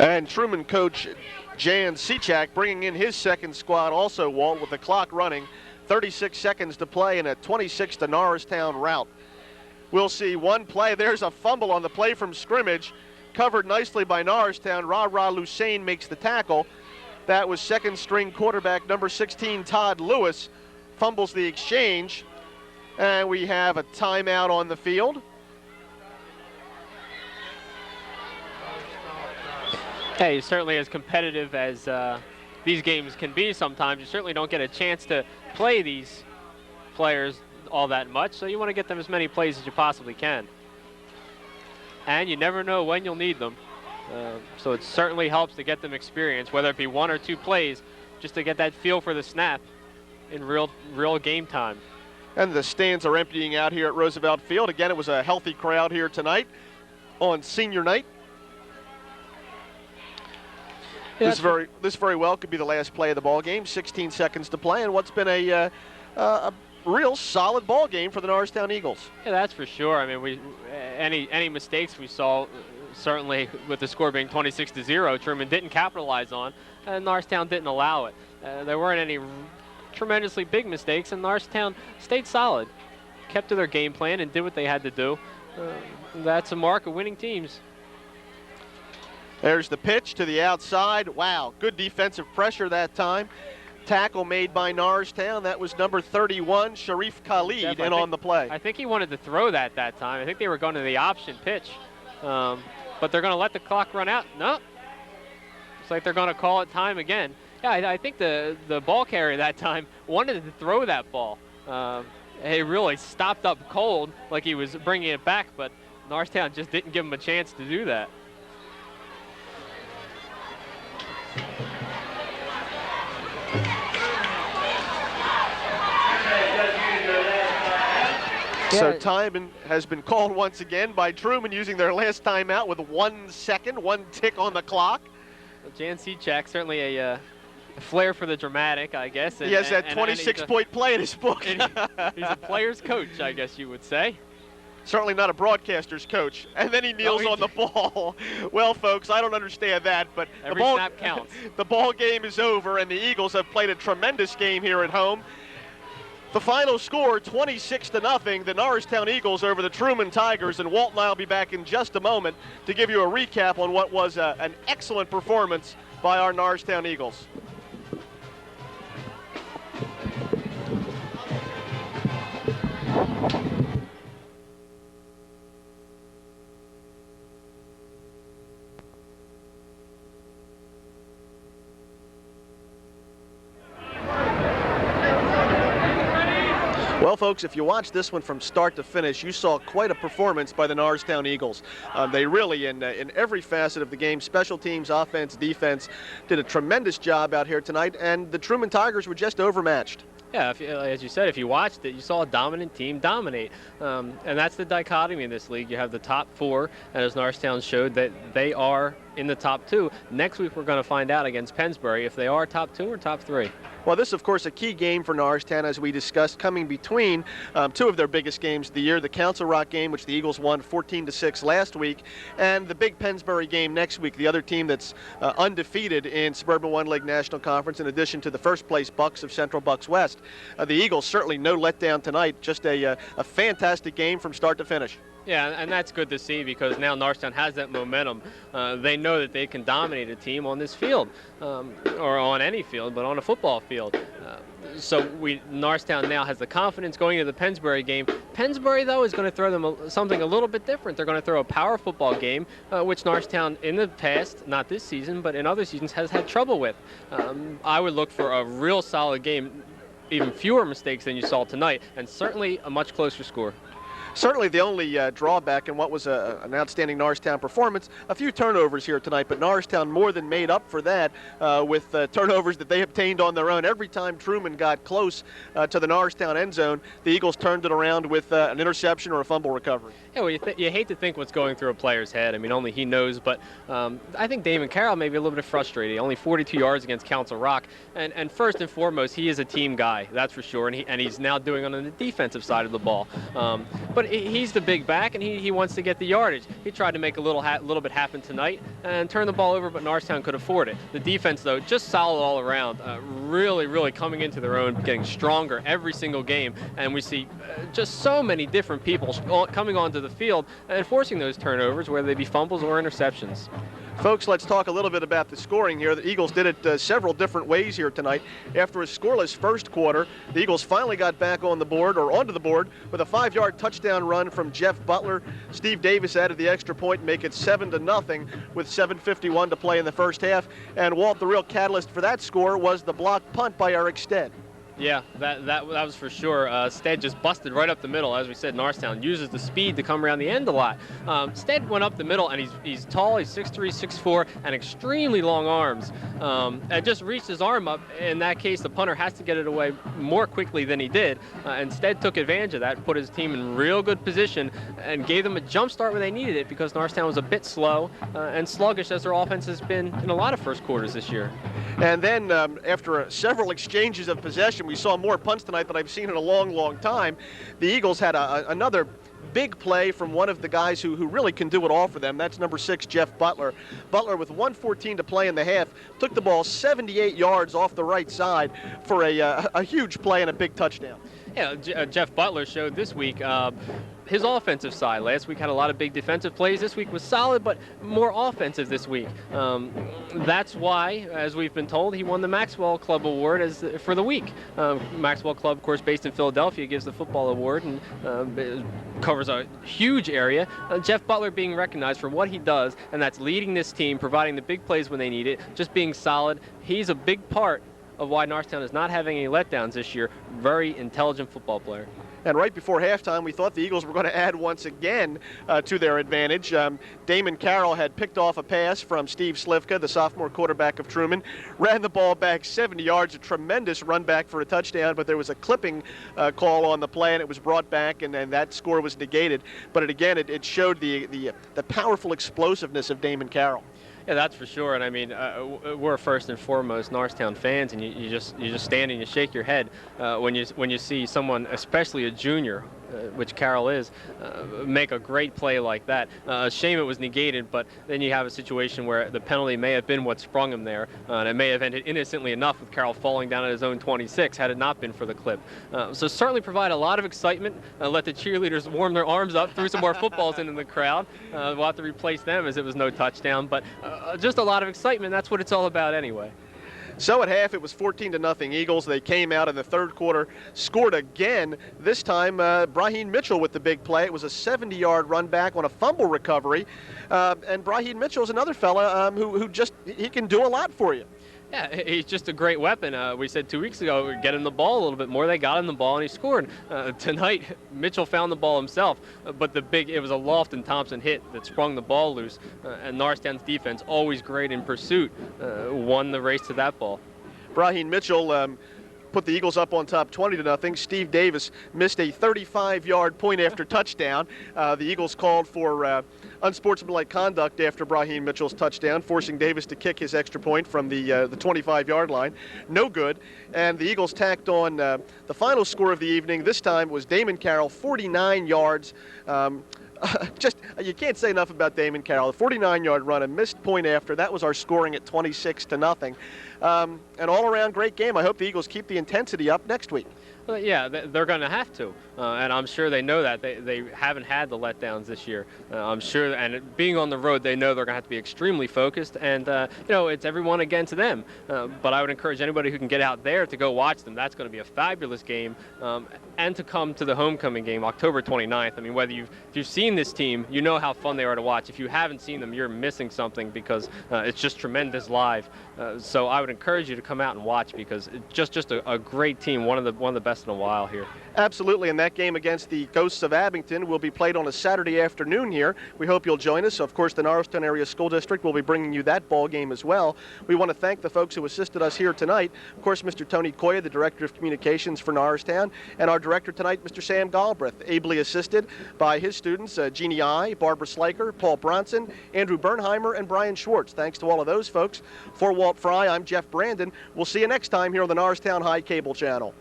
And Truman coach Jan Sechak bringing in his second squad also, Walt, with the clock running. 36 seconds to play in a 26 to Norristown rout. We'll see one play. There's a fumble on the play from scrimmage, covered nicely by Norristown. Ra Lusain makes the tackle. That was second string quarterback number 16, Todd Lewis, fumbles the exchange. And we have a timeout on the field. Hey, certainly as competitive as these games can be sometimes, you certainly don't get a chance to play these players all that much, so you want to get them as many plays as you possibly can. And you never know when you'll need them. So it certainly helps to get them experience, whether it be 1 or 2 plays, just to get that feel for the snap in real game time. And the stands are emptying out here at Roosevelt Field. Again, it was a healthy crowd here tonight on senior night. Yeah, this very well could be the last play of the ball game. 16 seconds to play, and what's been a real solid ball game for the Norristown Eagles. Yeah, that's for sure. I mean, any mistakes we saw, certainly with the score being 26-0, Truman didn't capitalize on, and Norristown didn't allow it. There weren't any tremendously big mistakes, and Norristown stayed solid, kept to their game plan, and did what they had to do. That's a mark of winning teams. There's the pitch to the outside. Wow, good defensive pressure that time. Tackle made by Norristown. That was number 31, Sharif Khalid, on the play. I think he wanted to throw that time. I think they were going to the option pitch. But they're going to let the clock run out. No. Looks like they're going to call it time again. Yeah, I think the ball carrier that time wanted to throw that ball. He really stopped up cold like he was bringing it back, but Norristown just didn't give him a chance to do that. So time has been called once again by Truman, using their last timeout with 1 second, 1 tick on the clock. Well, Jan Sechak, certainly a flair for the dramatic, I guess. He has that 26-point play in his book. He's a player's coach, I guess you would say. Certainly not a broadcaster's coach. And then he kneels on the ball. Well, folks, I don't understand that, but every snap counts. The ball game is over, and the Eagles have played a tremendous game here at home. The final score, 26-0, the Norristown Eagles over the Truman Tigers, and Walt and I will be back in just a moment to give you a recap on what was an excellent performance by our Norristown Eagles. Well, folks, if you watch this one from start to finish, you saw quite a performance by the Norristown Eagles. They really, in every facet of the game, special teams, offense, defense, did a tremendous job out here tonight, and the Truman Tigers were just overmatched. Yeah, as you said, if you watched it, you saw a dominant team dominate. And that's the dichotomy in this league. You have the top 4, and as Norristown showed, that they are in the top 2. Next week, we're going to find out against Pennsbury if they are top 2 or top 3. Well, this, of course, a key game for Norristown, as we discussed, coming between 2 of their biggest games of the year, the Council Rock game, which the Eagles won 14-6 last week, and the big Pennsbury game next week, the other team that's undefeated in Suburban One League National Conference, in addition to the first-place Bucks of Central Bucks West. The Eagles, certainly no letdown tonight, just a fantastic game from start to finish. Yeah, and that's good to see, because now Norristown has that momentum. They know that they can dominate a team on this field, or on any field, but on a football field. So Norristown now has the confidence going into the Pennsbury game. Pennsbury, though, is going to throw them something a little bit different. They're going to throw a power football game, which Norristown in the past, not this season, but in other seasons, has had trouble with. I would look for a real solid game, even fewer mistakes than you saw tonight, and certainly a much closer score. Certainly the only drawback in what was an outstanding Norristown performance, a few turnovers here tonight, but Norristown more than made up for that with turnovers that they obtained on their own. Every time Truman got close to the Norristown end zone, the Eagles turned it around with an interception or a fumble recovery. Yeah, well, you hate to think what's going through a player's head. I mean, only he knows, but I think Damon Carroll may be a little bit frustrated. Only 42 yards against Council Rock, and first and foremost, he is a team guy, that's for sure, and he's now doing it on the defensive side of the ball. But but he's the big back, and he wants to get the yardage. He tried to make a little bit happen tonight and turn the ball over, but Norristown could afford it. The defense, though, just solid all around, really coming into their own, getting stronger every single game, and we see just so many different people coming onto the field and forcing those turnovers, whether they be fumbles or interceptions. Folks, let's talk a little bit about the scoring here. The Eagles did it several different ways here tonight. After a scoreless first quarter, the Eagles finally got back on the board, or onto the board, with a 5-yard touchdown run from Jeff Butler. Steve Davis added the extra point and make it 7-0 with 7:51 to play in the first half. And Walt, the real catalyst for that score was the blocked punt by Eric Stead. Yeah, that was for sure. Stead just busted right up the middle. As we said, Norristown uses the speed to come around the end a lot. Stead went up the middle, and he's tall. He's 6'3", 6'4", and extremely long arms. And just reached his arm up. In that case, the punter has to get it away more quickly than he did. And Stead took advantage of that, put his team in real good position, and gave them a jump start where they needed it, because Norristown was a bit slow and sluggish, as their offense has been in a lot of first quarters this year. And then after several exchanges of possession, we saw more punts tonight than I've seen in a long time. The Eagles had another big play from one of the guys who really can do it all for them. That's number 6, Jeff Butler. Butler, with 1:14 to play in the half, took the ball 78 yards off the right side for a huge play and a big touchdown. Yeah, Jeff Butler showed this week his offensive side. Last week had a lot of big defensive plays. This week was solid, but more offensive this week. That's why, as we've been told, he won the Maxwell Club Award for the week. Maxwell Club, of course, based in Philadelphia, gives the football award and covers a huge area. Jeff Butler being recognized for what he does, and that's leading this team, providing the big plays when they need it, just being solid. He's a big part of why Norristown is not having any letdowns this year. Very intelligent football player. And right before halftime, we thought the Eagles were going to add once again to their advantage. Damon Carroll had picked off a pass from Steve Slivka, the sophomore quarterback of Truman, ran the ball back 70 yards, a tremendous run back for a touchdown, but there was a clipping call on the play, and it was brought back, and that score was negated. But it showed the powerful explosiveness of Damon Carroll. Yeah, that's for sure. And I mean, we're first and foremost Norristown fans, and you just stand and you shake your head when you see someone, especially a junior, which Carroll is, make a great play like that. A shame it was negated, but then you have a situation where the penalty may have been what sprung him there, and it may have ended innocently enough with Carroll falling down at his own 26 had it not been for the clip. So certainly provide a lot of excitement. Let the cheerleaders warm their arms up, threw some more footballs into the crowd. We'll have to replace them as it was no touchdown, but just a lot of excitement. That's what it's all about anyway. So at half, it was 14-0 Eagles. They came out in the third quarter, scored again. This time, Braheen Mitchell with the big play. It was a 70-yard run back on a fumble recovery. And Braheen Mitchell is another fella who he can do a lot for you. Yeah, he's just a great weapon. We said 2 weeks ago, get him the ball a little bit more. They got him the ball, and he scored. Tonight, Mitchell found the ball himself, but it was a Lofton Thompson hit that sprung the ball loose. And Norristown's defense, always great in pursuit, won the race to that ball. Braheen Mitchell put the Eagles up on top 20-0. Steve Davis missed a 35-yard point after touchdown. The Eagles called for unsportsmanlike conduct after Braheen Mitchell's touchdown, forcing Davis to kick his extra point from the 25-yard line. No good. And the Eagles tacked on the final score of the evening. This time was Damon Carroll, 49 yards. You can't say enough about Damon Carroll. A 49-yard run, a missed point after. That was our scoring at 26-0. An all-around great game. I hope the Eagles keep the intensity up next week. Well, yeah, they're going to have to, and I'm sure they know that. They haven't had the letdowns this year. I'm sure, and being on the road, they know they're going to have to be extremely focused, and, it's everyone against them. But I would encourage anybody who can get out there to go watch them. That's going to be a fabulous game, and to come to the homecoming game, October 29th. I mean, whether you've seen this team, you know how fun they are to watch. If you haven't seen them, you're missing something, because it's just tremendous live. So I would encourage you to come out and watch, because it's just a great team, one of the best in a while here. Absolutely, and that game against the Ghosts of Abington will be played on a Saturday afternoon here. We hope you'll join us. Of course, the Norristown Area School District will be bringing you that ball game as well. We want to thank the folks who assisted us here tonight. Of course, Mr. Tony Koya, the Director of Communications for Norristown, and our Director tonight, Mr. Sam Galbraith, ably assisted by his students, Jeannie I, Barbara Slaker, Paul Bronson, Andrew Bernheimer, and Brian Schwartz. Thanks to all of those folks. For Walt Fry, I'm Jeff Brandon. We'll see you next time here on the Norristown High Cable Channel.